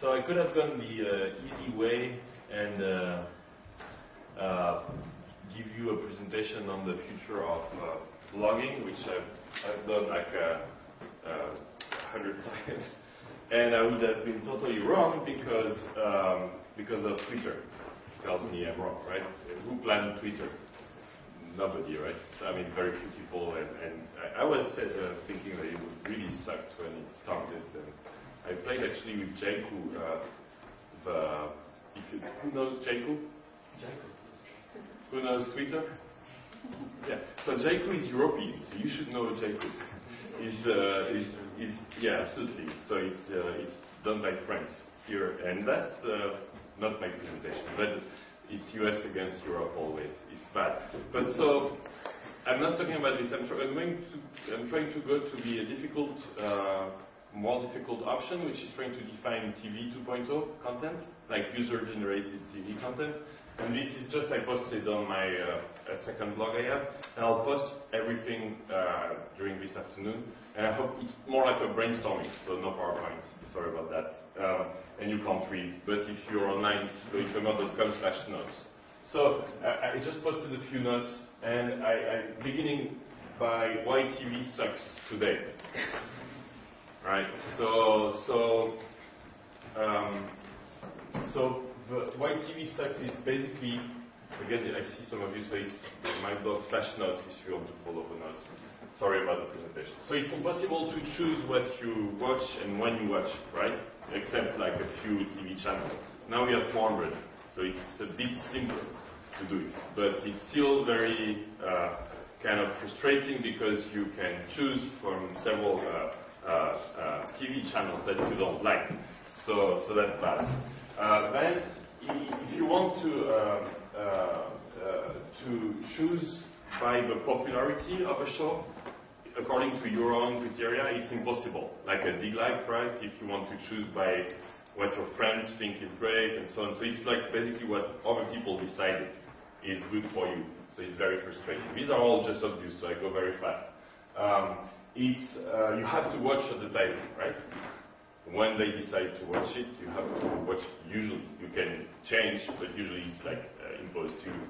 So I could have gone the easy way and give you a presentation on the future of blogging, which I've done like 100 times, and I would have been totally wrong because of Twitter. Tells me I'm wrong, right? Who planned Twitter? Nobody, right? I mean, very few people, and I was thinking that it would really sucked when it started. And I played actually with Jaiku. Who knows Jaiku? Who knows Twitter? Yeah. So Jaiku is European, so you should know Jaiku. Yeah, absolutely. So it's done by France here, and that's not my presentation, but it's US against Europe always. It's bad. But so I'm not talking about this. I'm trying to go to the more difficult option, which is trying to define TV 2.0 content, like user-generated TV content. And this is just I posted on my second blog I have, and I'll post everything during this afternoon. And I hope it's more like a brainstorming, so no PowerPoint. Sorry about that. And you can't read, but if you're online, go to emma.com/notes. So I just posted a few notes, and I'm beginning by why TV sucks today. Right. So why TV sucks is basically, again, I see some of you, so it's my blog/notes if you want to follow the notes. Sorry about the presentation. So it's impossible to choose what you watch and when you watch, right? Except like a few TV channels. Now we have 400, so it's a bit simpler to do it. But it's still very kind of frustrating because you can choose from several TV channels that you don't like. So that's bad. Then, if you want to choose by the popularity of a show, according to your own criteria, it's impossible. Like a dig like, right? If you want to choose by what your friends think is great and so on. So it's like basically what other people decided is good for you. So it's very frustrating. These are all just obvious, so I go very fast. You have to watch advertising, right? When they decide to watch it, you have to watch it. Usually, you can change, but usually it's like imposed to you.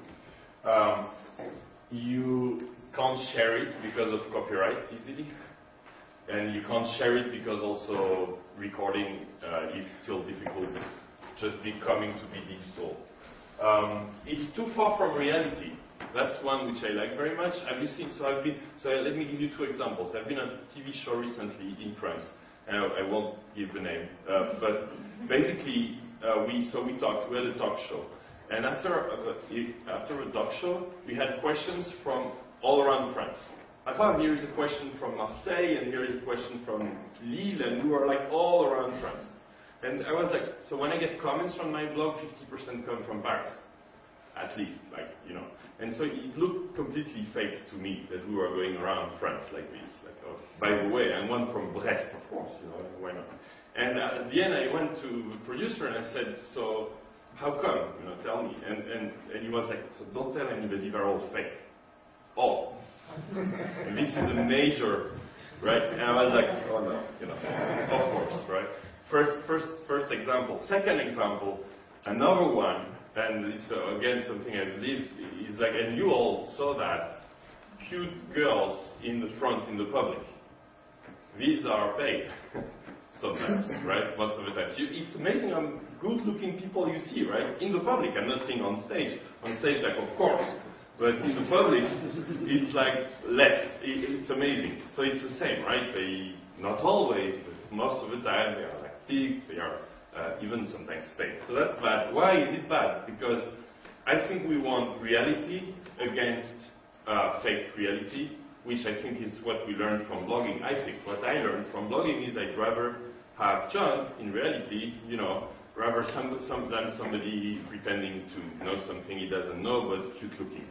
You can't share it because of copyright easily, and you can't share it because also recording is still difficult. It's just becoming to be digital. It's too far from reality. That's one which I like very much. Have you seen? So let me give you two examples. I've been on a TV show recently in France. I won't give the name, but basically we had a talk show, and after a talk show we had questions from all around France. Here is a question from Marseille, and here is a question from Lille, and we were like all around France. And I was like, so when I get comments from my blog, 50% come from Paris, at least, like, you know. And so it looked completely fake to me that we were going around France like this. Like, oh, by the way, and one from Brest, of course, you know, why not? And at the end, I went to the producer and I said, so how come? You know, tell me. And he was like, so don't tell anybody, they're all fake. Oh. And this is a major, right? And I was like, oh no, you know, of course, right? First example. Second example, another one, and it's again something I believe is like, and you all saw that, cute girls in the front in the public. These are paid sometimes, right? Most of the time. It's amazing how good-looking people you see, right? In the public. I'm not saying on stage. On stage, like, of course. But in the public, it's like less. It's amazing. So it's the same, right? They, not always, but most of the time, they are like big, they are even sometimes paid. So that's bad. Why is it bad? Because I think we want reality against fake reality, which I think is what we learned from blogging. I think what I learned from blogging is I'd rather have John, in reality, you know, rather than somebody pretending to know something he doesn't know, but cute looking.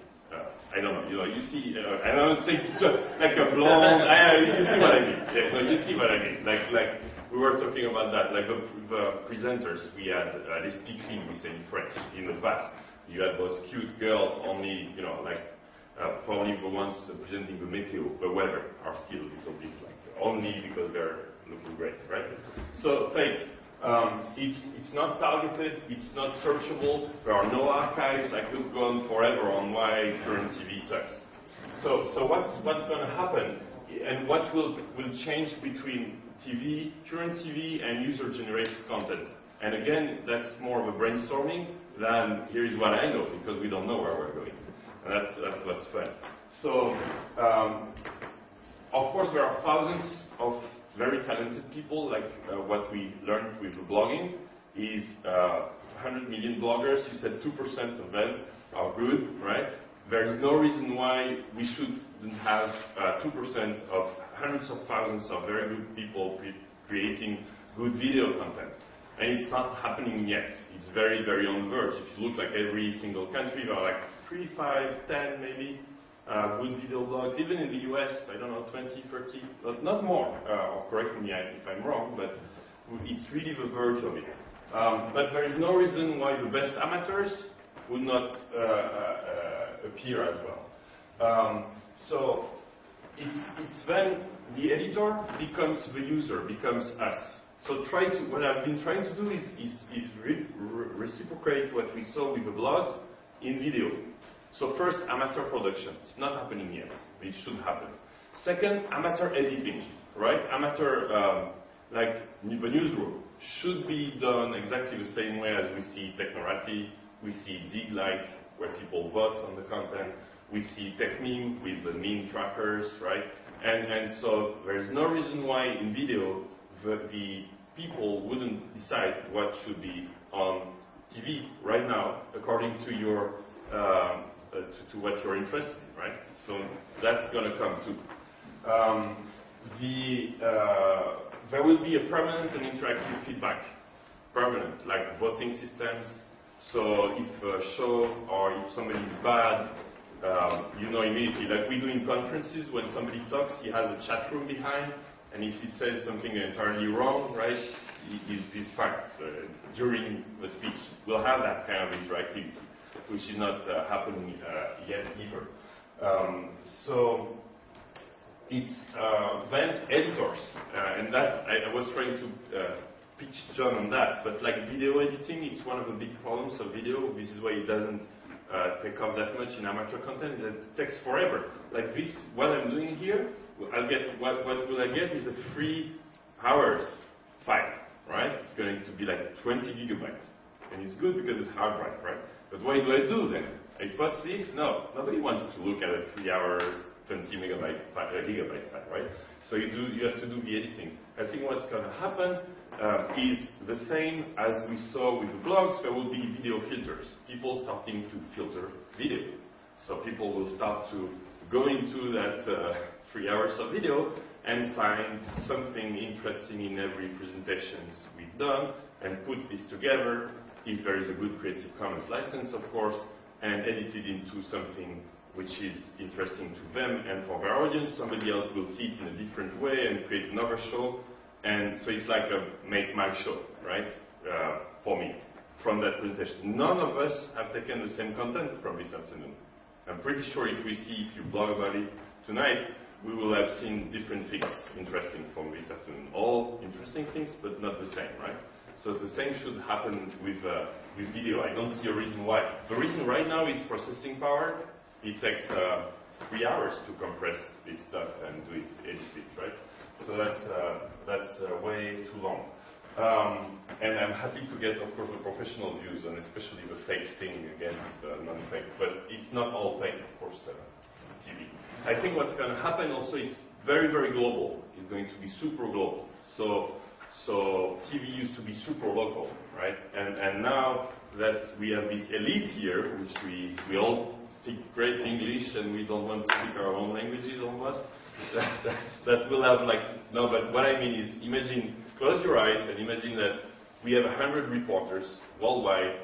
I don't know, you know, you see, I don't think it's like a blonde, you see what I mean. Yeah, no, you see what I mean. Like we were talking about that, like the presenters we had, les speaking, we say in French, in the past. You had those cute girls only, you know, like probably the ones presenting the meteo, the weather, are still a little bit like, only because they're looking great, right? So fake. It's not targeted, it's not searchable, there are no archives. I could go on forever on why current TV sucks. So what's going to happen, and what will change between current TV and user-generated content? And again, that's more of a brainstorming than here is what I know, because we don't know where we're going. And that's what's fun. So, of course, there are thousands of very talented people, like what we learned with blogging is 100 million bloggers. You said 2% of them are good, right? There is no reason why we shouldn't have 2% of hundreds of thousands of very good people creating good video content. And it's not happening yet. It's very, very on the verge. If you look like every single country, there are like 3, 5, 10 maybe good video blogs. Even in the US, I don't know, 20, 30, not more. Or correct me if I'm wrong, but it's really the verge of it. But there is no reason why the best amateurs would not appear as well. So it's when the editor becomes the user, becomes us. So what I've been trying to do is reciprocate what we saw with the blogs in video. So first, amateur production. It's not happening yet. It should happen. Second, amateur editing, right? Amateur, like the newsroom, should be done exactly the same way as we see Technorati, we see DigLight, where people vote on the content, we see TechMeme with the meme trackers, right? And so there's no reason why in video the people wouldn't decide what should be on TV right now according to your to what you're interested in, right? So that's going to come too. There will be a permanent and interactive feedback. Permanent, like voting systems. So if a show or if somebody is bad, you know immediately. Like we do in conferences, when somebody talks, he has a chat room behind, and if he says something entirely wrong, right, is fact during the speech. We'll have that kind of interactivity, which is not happening yet either. So it's then editors, and that I was trying to pitch John on that, but like video editing, it's one of the big problems of video. This is why it doesn't take off that much in amateur content. That it takes forever. Like this, what I'm doing here, I'll get what will I get is a 3 hours file, right? It's going to be like 20 gigabytes, and it's good because it's hard drive, right? But what do I do then? I post this? No, nobody wants to look at a 3-hour, 20 gigabyte file, right? So you have to do the editing. I think what's going to happen is the same as we saw with the blogs. There will be video filters. People starting to filter video. So people will start to go into that 3 hours of video and find something interesting in every presentation we've done and put this together, if there is a good Creative Commons license, of course, and edit it into something which is interesting to them and for their audience. Somebody else will see it in a different way and create another show. And so it's like a make my show, right, for me, from that presentation. None of us have taken the same content from this afternoon. I'm pretty sure if you blog about it tonight, we will have seen different things interesting from this afternoon. All interesting things, but not the same, right? So the same should happen with video. I don't see a reason why. The reason right now is processing power. It takes 3 hours to compress this stuff and do it, edit it, right? So that's way too long. And I'm happy to get, of course, the professional views on especially the fake thing against non-fake. But it's not all fake, of course, TV. I think what's going to happen also is very, very global. It's going to be super global. So TV used to be super local, right? And now that we have this elite here, which we all speak great English and we don't want to speak our own languages almost, that will have like, no, but what I mean is imagine, close your eyes and imagine that we have 100 reporters worldwide,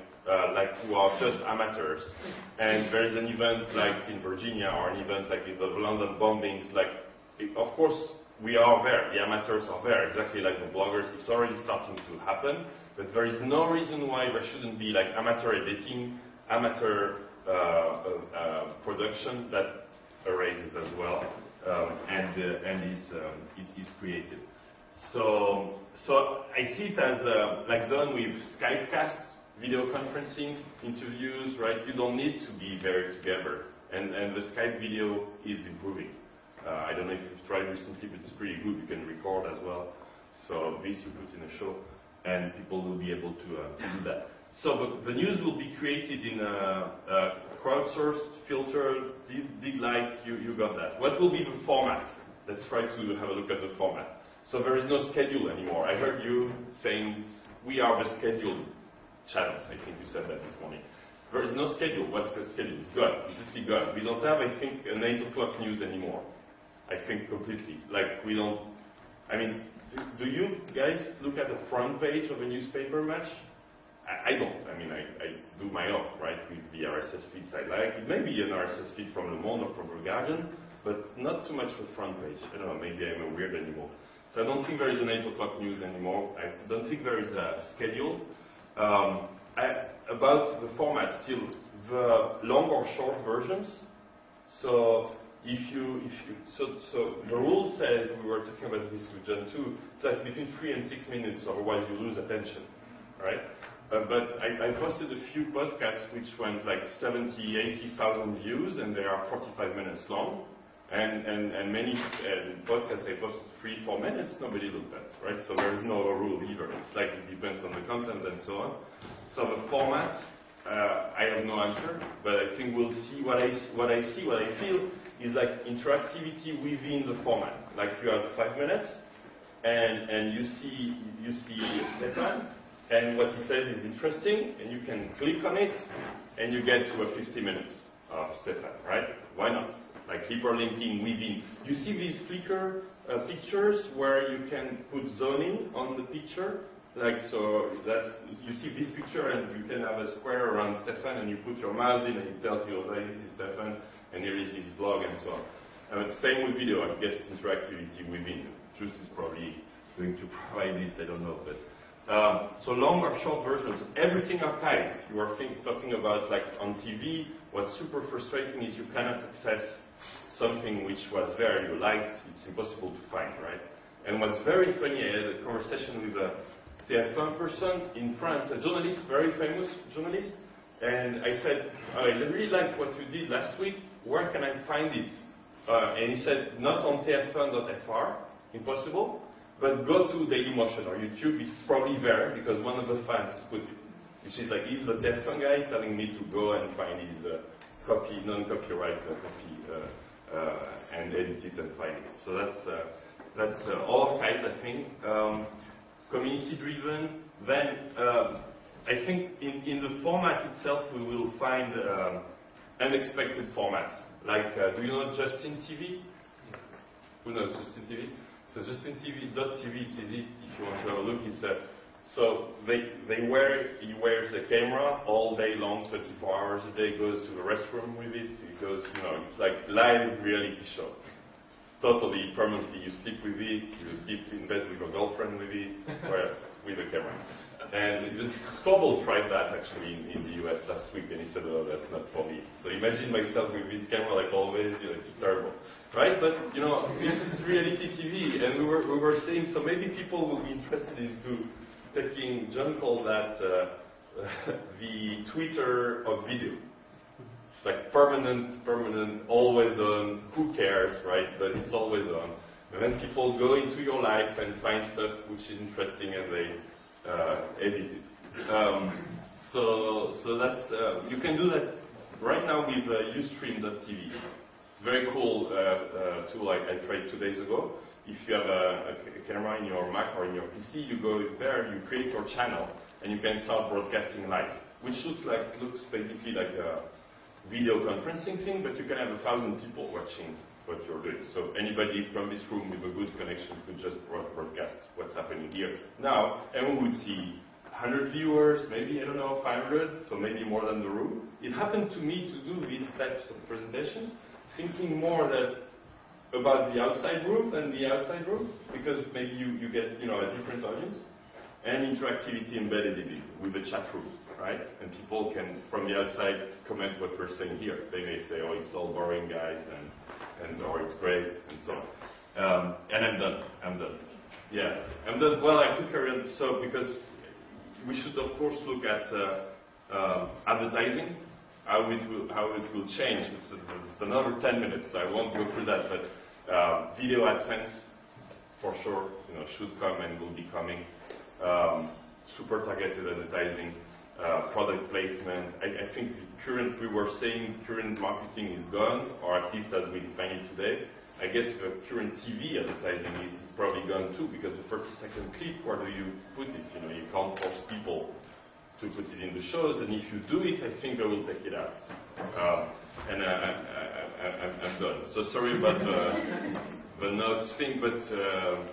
like who are just amateurs, and there is an event like in Virginia or an event like in the London bombings, like, of course, we are there, the amateurs are there, exactly like the bloggers. It's already starting to happen, but there is no reason why there shouldn't be like amateur editing, amateur production that arises as well, and is created. So I see it as like done with Skypecasts, video conferencing, interviews, right? You don't need to be there together. And the Skype video is improving. I don't know if you've tried recently, but it's pretty good. You can record as well. So this you put in a show, and people will be able to do that. So the news will be created in a crowdsourced, filtered, dig light, you got that. What will be the format? Let's try to have a look at the format. So there is no schedule anymore. I heard you saying we are the scheduled channels. I think you said that this morning. There is no schedule. What's the schedule? It's gone. Completely gone. We don't have, I think, an 8 o'clock news anymore. I think completely. Like, we don't... I mean, do you guys look at the front page of a newspaper much? I don't. I mean, I do my own, right, with the RSS feeds I like. It may be an RSS feed from Le Monde or from The Guardian, but not too much the front page. I don't know, maybe I'm a weird anymore. So I don't think there is an 8 o'clock news anymore. I don't think there is a schedule. About the format, still, the long or short versions. So so the rule says, we were talking about this with John too, it's like between 3 and 6 minutes, otherwise you lose attention, right? But I posted a few podcasts which went like 70,000-80,000 views, and they are 45 minutes long. And many podcasts I posted 3-4 minutes, nobody looked at, right? So there's no rule either. It's like it depends on the content and so on. So the format, I have no answer, but I think we'll see what I feel is like interactivity within the format. Like you have 5 minutes, and you see Stefan, and what he says is interesting, and you can click on it, and you get to a 50 minutes of Stefan, right? Why not? Like hyperlinking within. You see these Flickr pictures where you can put zoning on the picture. Like, so that's, you see this picture and you can have a square around Stefan and you put your mouse in and it tells you, oh, this is Stefan and here is his blog and so on. And same with video, I guess interactivity within. Truth is probably going to provide this, I don't know. But so long or short versions, everything archived. You are talking about like on TV, what's super frustrating is you cannot access something which was there, you liked, it's impossible to find, right? And what's very funny, I had a conversation with a TF1 person in France, a journalist, very famous journalist, and I said, I really liked what you did last week, where can I find it? And he said, not on tf1.fr, impossible, but go to Dailymotion or YouTube, it's probably there, because one of the fans put it. Which is like, he's the TF1 guy telling me to go and find his non-copyright copy and edit it and find it. So that's all kinds, I think. Community-driven. Then I think in the format itself we will find unexpected formats. Like, do you know Justin TV? Who knows Justin TV? So JustinTV.tv, it's easy if you want to have a look. It's so he wears a camera all day long, 24 hours a day, goes to the restroom with it. He goes, it's like live reality show. Totally, permanently, you sleep with it, you sleep in bed with your girlfriend with it, or with a camera. And Scoble tried that actually in the US last week, and he said, oh, that's not for me. So imagine myself with this camera like always, it's terrible. Right? But, this is reality TV, and we were saying, so maybe people will be interested into taking, John called that the Twitter of video. It's like permanent, always on, who cares, right? But it's always on. And then people go into your life and find stuff which is interesting and they edit it. So that's, you can do that right now with Ustream.tv. Very cool tool I tried 2 days ago. If you have a camera in your Mac or in your PC, you go there, you create your channel, and you can start broadcasting live, which looks basically like a video conferencing thing, but you can have 1,000 people watching what you're doing. So anybody from this room with a good connection could just broadcast what's happening here. Now, everyone would see 100 viewers, maybe, I don't know, 500, so maybe more than the room. It happened to me to do these types of presentations, thinking more about the outside room than the outside room, because maybe you get a different audience, and interactivity embedded in it with the chat room, right? And people can, from the outside, comment what we're saying here. They may say, oh, it's all boring, guys, or it's great, and so on. And I'm done. Yeah, and then, well, I could carry on. So, because we should, of course, look at advertising, how it will change. It's another 10 minutes, so I won't go through that. But video AdSense, for sure, should come and will be coming. Super targeted advertising, product placement. I think we were saying current marketing is gone, or at least as we define it today. I guess current TV advertising is probably gone too, because the 30-second clip, where do you put it? You can't force people to put it in the shows, and if you do it, I think they will take it out. And I'm done. So sorry about the notes thing, but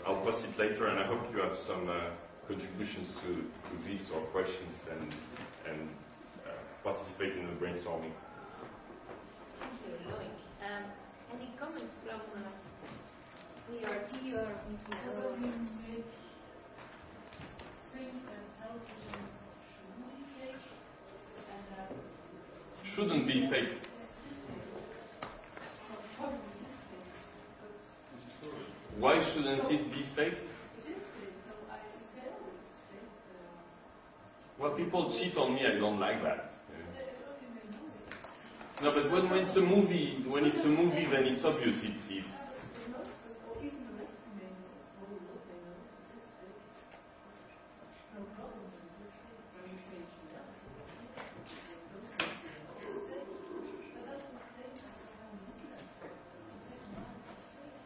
I'll post it later, and I hope you have some contributions to this or questions and participate in the brainstorming. Thank you, Loic. Any comments from PRT or Mr. How do you make print and television shouldn't be fake and Shouldn't be fake. Why shouldn't it be fake? It is fake, so I say, oh, it's fake. Well, people cheat on me. I don't like that. You may know it. No, but when it's a movie, then it's obvious. It's Or even the rest of may know, Hollywood, they know it is fake. No problem, but it is fake. When you face reality, those things are fake. But that's the same as how we do that. The same amount is fake.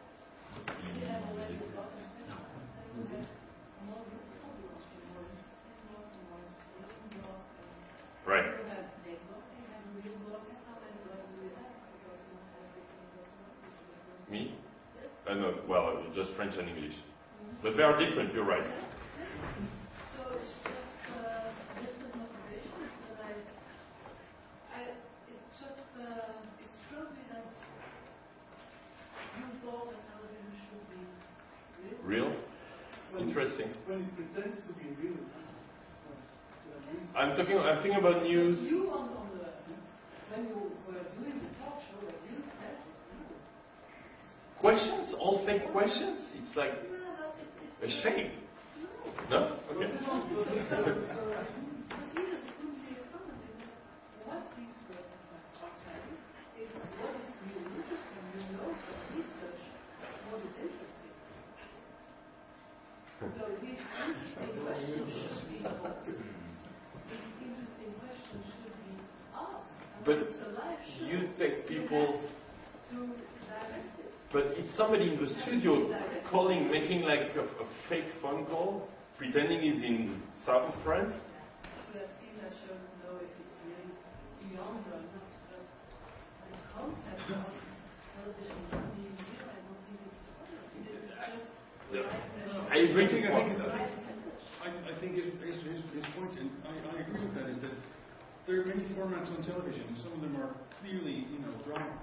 We have already gotten fake. And we have more beautiful because more interesting block and more inspiration block. right. We have fake block, we have real block, and how many blocks do we have? Because we don't have different personalities. Me? Yes. No, well, just French and English. But they are different. You're right. So it's just different motivations that it's just, it struck me that you thought that television should be real. Real? Interesting. When it pretends to be real. I'm thinking about news. You when you were doing the talk show, what you said was real. Questions? All fake questions? It's like a shame. No? Okay. But even it couldn't be a problem because what these persons are saying is what is real, and you know from research what is interesting. So these interesting questions should be posed. These interesting questions should be asked. But the life should you take people. to direct it. But it's somebody in the studio calling, making like a fake phone call, pretending he's in south of France. We have seen that shows know if it's really beyond or not, but the concept of television being real, I don't think it's a problem. This is just the right measure. I agree. I think his point, and I agree with that, is that there are many formats on television, and some of them are clearly, drama.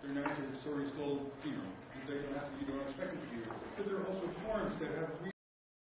They're narrative stories told, they don't have to, you don't expect them to be. But there are also forms that have